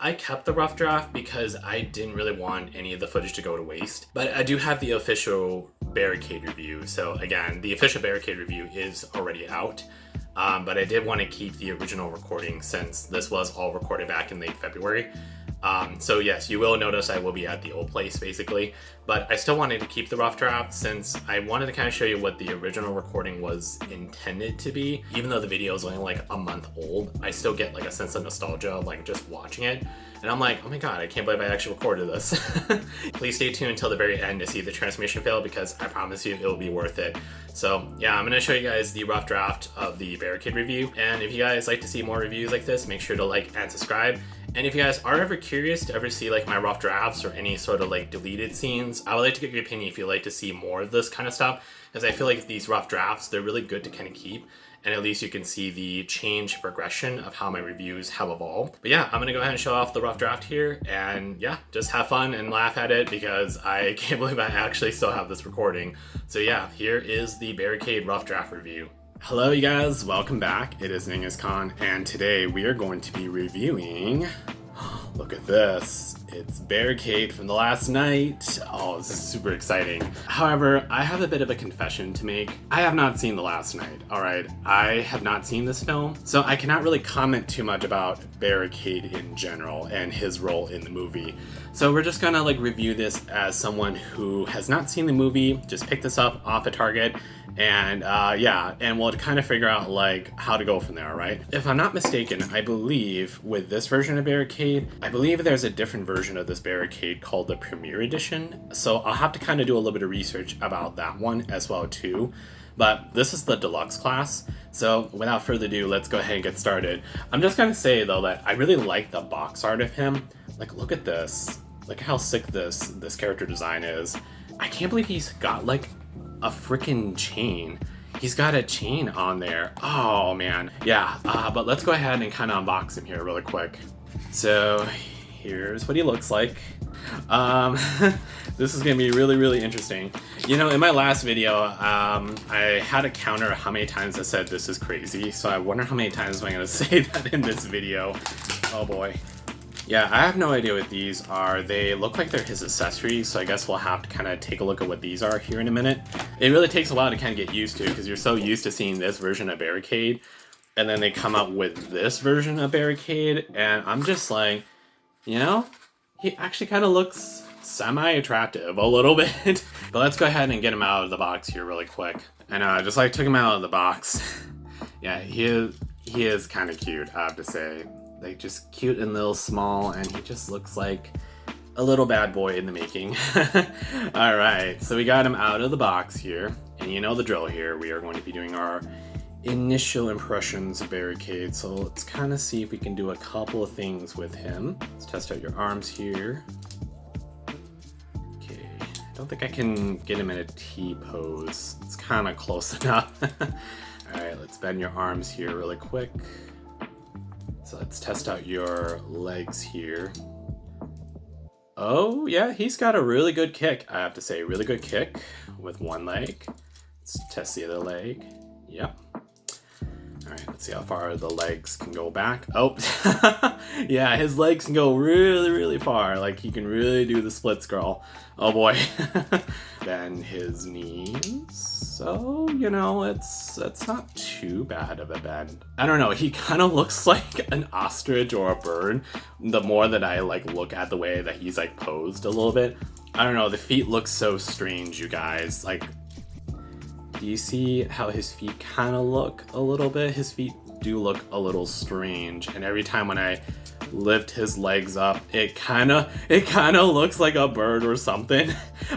I kept the rough draft because I didn't really want any of the footage to go to waste. But I do have the official Barricade review. So again, the official Barricade review is already out. But I did want to keep the original recording since this was all recorded back in late February. So yes, you will notice I will be at the old place basically, but I still wanted to keep the rough draft since I wanted to kind of show you what the original recording was intended to be. Even though the video is only like a month old, I still get like a sense of nostalgia of like just watching it. And I'm like, oh my god, I can't believe I actually recorded this. Please stay tuned until the very end to see the transformation fail because I promise you it will be worth it. So yeah, I'm going to show you guys the rough draft of the Barricade review. And if you guys like to see more reviews like this, make sure to like and subscribe. And if you guys are ever curious to ever see like my rough drafts or any sort of like deleted scenes, I would like to get your opinion if you'd like to see more of this kind of stuff, because I feel like these rough drafts, they're really good to kind of keep. And at least you can see the change progression of how my reviews have evolved. But yeah, I'm gonna go ahead and show off the rough draft here, and yeah, just have fun and laugh at it because I can't believe I actually still have this recording. So yeah, here is the Barricade rough draft review. Hello you guys, welcome back. It is Khan, and today we are going to be reviewing, look at this, it's Barricade from the last night. Oh, this is super exciting. However, I have a bit of a confession to make. I have not seen The Last Night, alright? I have not seen this film, so I cannot really comment too much about Barricade in general and his role in the movie. So we're just gonna like review this as someone who has not seen the movie, just pick this up off a Target, and yeah, and we'll kind of figure out like how to go from there, right? If I'm not mistaken, I believe with this version of Barricade, I believe there's a different version of this Barricade called the Premiere Edition. So I'll have to kind of do a little bit of research about that one as well too. But this is the deluxe class. So without further ado, let's go ahead and get started. I'm just gonna say though that I really like the box art of him. Like, look at this. Look how sick this character design is. I can't believe he's got like a freaking chain. He's got a chain on there. Oh man. Yeah, but let's go ahead and kind of unbox him here really quick. So here's what he looks like. This is gonna be really interesting. You know, in my last video, I had a counter how many times I said this is crazy, so I wonder how many times I'm gonna say that in this video. Oh boy. Yeah, I have no idea what these are. They look like they're his accessories, so I guess we'll have to kind of take a look at what these are here in a minute. It really takes a while to kind of get used to because you're so used to seeing this version of Barricade, and then they come out with this version of Barricade, and I'm just like, you know, he actually kind of looks semi-attractive a little bit. But let's go ahead and get him out of the box here really quick. And just like took him out of the box. Yeah, he is kind of cute, I have to say. Like just cute and little small, and he just looks like a little bad boy in the making. All right, so we got him out of the box here, and you know the drill here. We are going to be doing our initial impressions of Barricade. So let's kind of see if we can do a couple of things with him. Let's test out your arms here. Okay, I don't think I can get him in a T pose. It's kind of close enough. All right, let's bend your arms here really quick. So let's test out your legs here. Oh yeah, he's got a really good kick, I have to say. Really good kick with one leg. Let's test the other leg. Yep. All right, let's see how far the legs can go back. Oh, yeah, his legs can go really far. Like he can really do the split scroll. Oh boy. Then his knees. So, you know, it's not too bad of a bend. I don't know, he kind of looks like an ostrich or a bird. The more that I like look at the way that he's like posed a little bit. I don't know, the feet look so strange, you guys. Like, do you see how his feet kind of look a little bit? His feet do look a little strange, and every time when I lift his legs up, it kind of looks like a bird or something.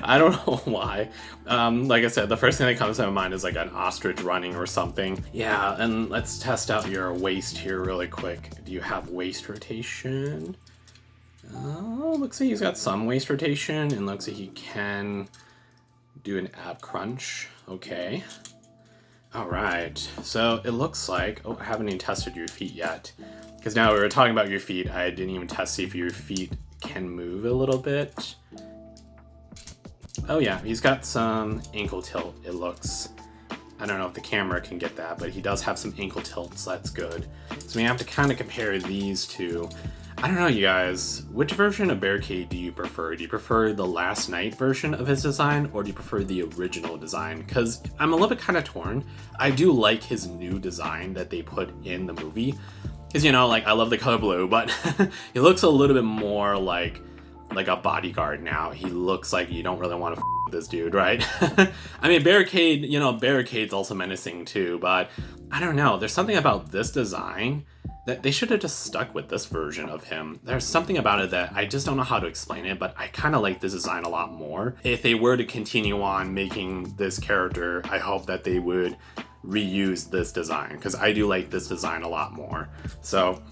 I don't know why. Like I said, the first thing that comes to my mind is like an ostrich running or something. Yeah, and let's test out your waist here really quick. Do you have waist rotation? Oh, looks like he's got some waist rotation, and looks like he can do an ab crunch. Okay. All right. So it looks like, oh, I haven't even tested your feet yet. Because now we were talking about your feet. I didn't even test see if your feet can move a little bit. Oh yeah, he's got some ankle tilt, it looks. I don't know if the camera can get that, but he does have some ankle tilts, so that's good. So we have to kind of compare these two. I don't know, you guys, which version of Barricade do you prefer? Do you prefer the last night version of his design, or do you prefer the original design? Because I'm a little bit kind of torn. I do like his new design that they put in the movie. Because, you know, like, I love the color blue, but he looks a little bit more like a bodyguard now. He looks like you don't really want to with this dude, right? I mean, Barricade, you know, Barricade's also menacing too, but I don't know. There's something about this design that they should have just stuck with this version of him. There's something about it that I just don't know how to explain it, but I kind of like this design a lot more. If they were to continue on making this character, I hope that they would reuse this design, because I do like this design a lot more. So,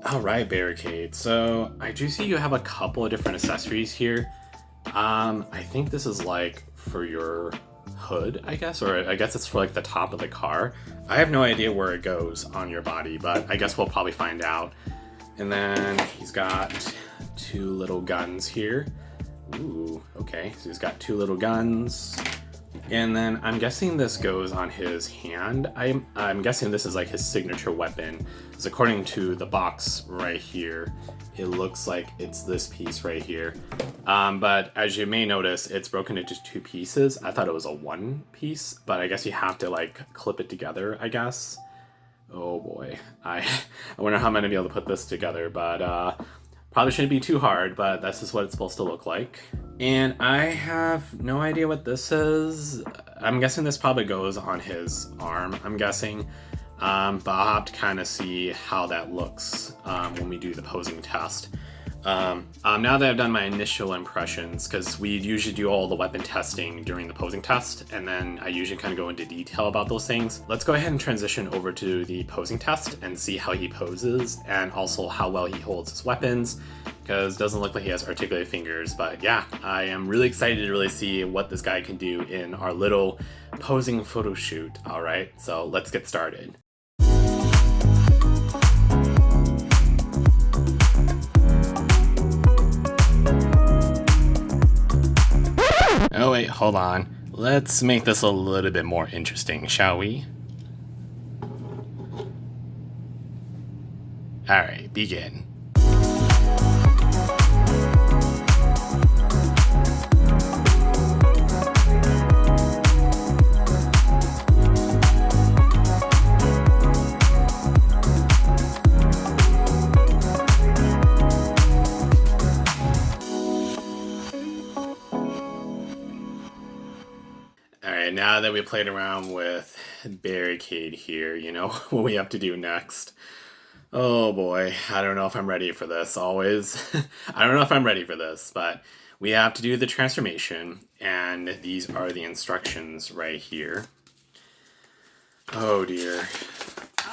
all right, Barricade. So I do see you have a couple of different accessories here. I think this is like for your hood, I guess, or I guess it's for like the top of the car. I have no idea where it goes on your body, but I guess we'll probably find out. And then he's got two little guns here. Ooh, okay, so he's got two little guns. And then I'm guessing this goes on his hand. I'm guessing this is like his signature weapon, because according to the box right here, it looks like it's this piece right here. But as you may notice, it's broken into two pieces. I thought it was a one piece, but I guess you have to like clip it together, I guess. Oh boy, I wonder how I'm gonna be able to put this together, but probably shouldn't be too hard, but that's just what it's supposed to look like. And I have no idea what this is. I'm guessing this probably goes on his arm, I'm guessing. But I'll have to kind of see how that looks when we do the posing test. Now that I've done my initial impressions, because we usually do all the weapon testing during the posing test, and then I usually kind of go into detail about those things. Let's go ahead and transition over to the posing test and see how he poses, and also how well he holds his weapons, because it doesn't look like he has articulated fingers. But yeah, I am really excited to really see what this guy can do in our little posing photo shoot. All right, so let's get started. Oh wait, hold on. Let's make this a little bit more interesting, shall we? Alright, begin. Now that we played around with Barricade here, you know what we have to do next. Oh boy, I don't know if I'm ready for this, always. I don't know if I'm ready for this, but we have to do the transformation, and these are the instructions right here. Oh dear.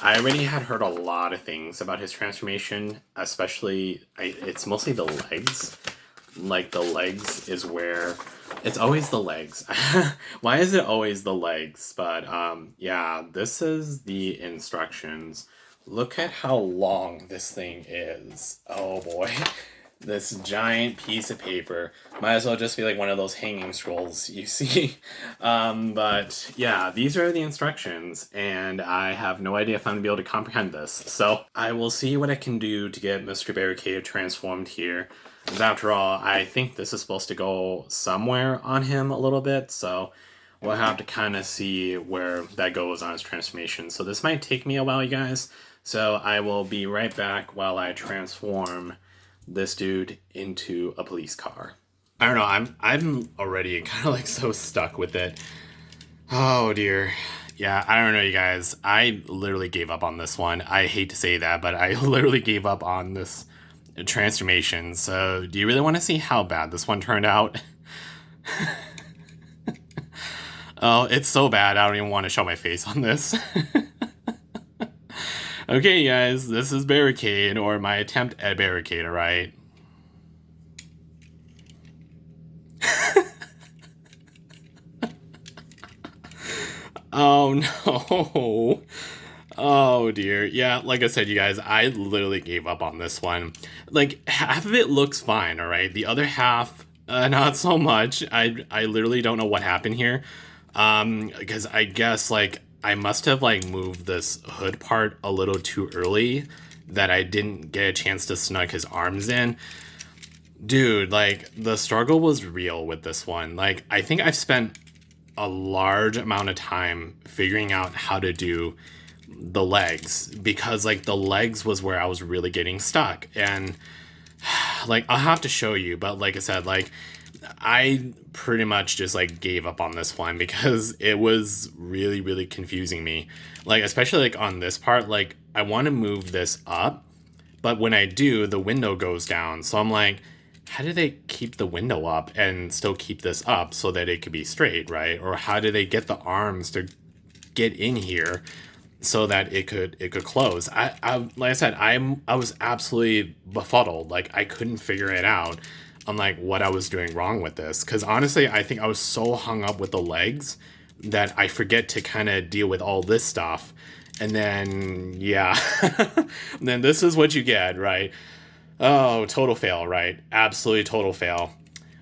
I already had heard a lot of things about his transformation, especially, it's mostly the legs. Like, the legs is where... It's always the legs. Why is it always the legs? But, yeah, this is the instructions. Look at how long this thing is. Oh, boy. This giant piece of paper. Might as well just be like one of those hanging scrolls you see. But, yeah, these are the instructions, and I have no idea if I'm going to be able to comprehend this. So, I will see what I can do to get Mr. Barricade transformed here. Because after all, I think this is supposed to go somewhere on him a little bit, so we'll have to kind of see where that goes on his transformation. So this might take me a while, you guys. So I will be right back while I transform this dude into a police car. I don't know, I'm already kind of like so stuck with it. Oh dear. Yeah, I don't know, you guys. I literally gave up on this one. I hate to say that, but I literally gave up on this transformation. So do you really want to see how bad this one turned out? Oh, it's so bad I don't even want to show my face on this. Okay guys, this is Barricade, or my attempt at Barricade, alright? Oh no. Oh dear. Yeah, like I said, you guys, I literally gave up on this one. Like, half of it looks fine, alright? The other half, not so much. I literally don't know what happened here. Because I guess like I must have like moved this hood part a little too early that I didn't get a chance to snug his arms in. Dude, like the struggle was real with this one. Like I think I've spent a large amount of time figuring out how to do the legs, because like the legs was where I was really getting stuck. And like I'll have to show you, but like I said, like I pretty much just like gave up on this one because it was really, really confusing me. Like especially like on this part, like I want to move this up, but when I do, the window goes down. So I'm like, how do they keep the window up and still keep this up so that it could be straight, right? Or how do they get the arms to get in here so that it could close? I like I said, I was absolutely befuddled. Like I couldn't figure it out on like what I was doing wrong with this. Because honestly, I think I was so hung up with the legs that I forget to kind of deal with all this stuff. And then, yeah, then this is what you get, right? Oh, total fail, right? Absolutely total fail.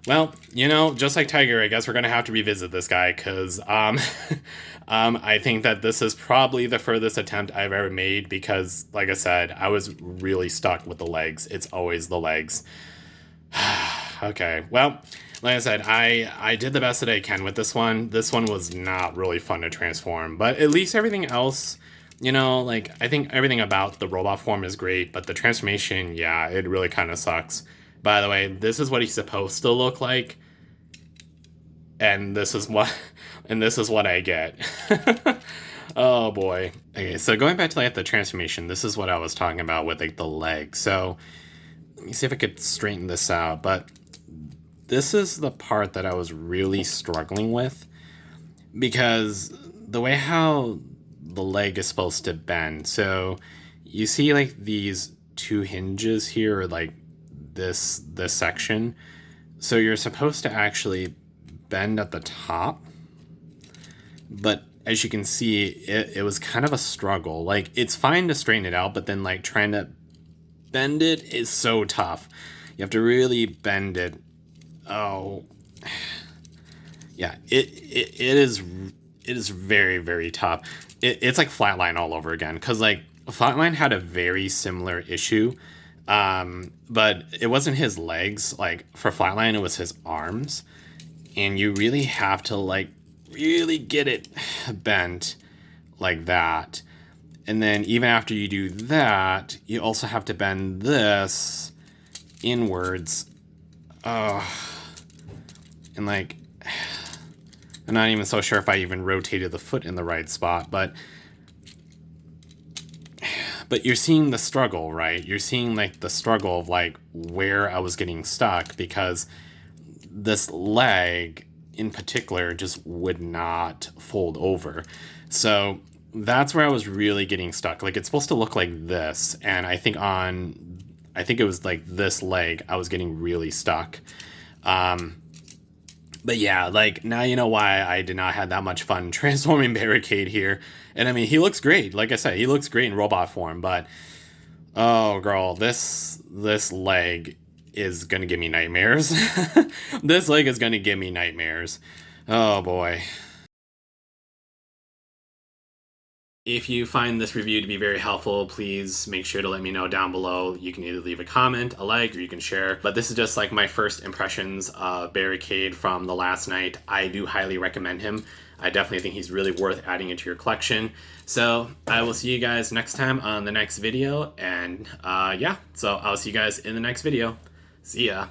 Well, you know, just like Tiger, I guess we're going to have to revisit this guy because I think that this is probably the furthest attempt I've ever made because, like I said, I was really stuck with the legs. It's always the legs. Okay, well, like I said, I did the best that I can with this one. This one was not really fun to transform, but at least everything else, you know, like, I think everything about the robot form is great, but the transformation, yeah, it really kind of sucks. By the way, this is what he's supposed to look like, and this is what, and this is what I get. Oh boy. Okay, so going back to like the transformation, this is what I was talking about with like the leg. So let me see if I could straighten this out, but this is the part that I was really struggling with because the way how the leg is supposed to bend. So you see like these two hinges here, like this section. So you're supposed to actually bend at the top, but as you can see, it was kind of a struggle. Like it's fine to straighten it out, but then like trying to bend it is so tough. You have to really bend it. Oh, yeah, it is very, very tough. It's like Flatline all over again, because like Flatline had a very similar issue, but it wasn't his legs. Like for Flatline, it was his arms, and you really have to like really get it bent like that. And then even after you do that, you also have to bend this inwards. And like, I'm not even so sure if I even rotated the foot in the right spot, but you're seeing the struggle, right? You're seeing like the struggle of like where I was getting stuck because this leg in particular just would not fold over. So that's where I was really getting stuck. Like it's supposed to look like this, and I think it was like this leg I was getting really stuck. But yeah, like now you know why I did not have that much fun transforming Barricade here. And I mean, he looks great. Like I said, he looks great in robot form, but oh girl, this leg is gonna give me nightmares. This leg is gonna give me nightmares. Oh boy. If you find this review to be very helpful, please make sure to let me know down below. You can either leave a comment, a like, or you can share. But this is just like my first impressions of Barricade from the last night. I do highly recommend him. I definitely think he's really worth adding into your collection. So I will see you guys next time on the next video. And yeah, so I'll see you guys in the next video. See ya.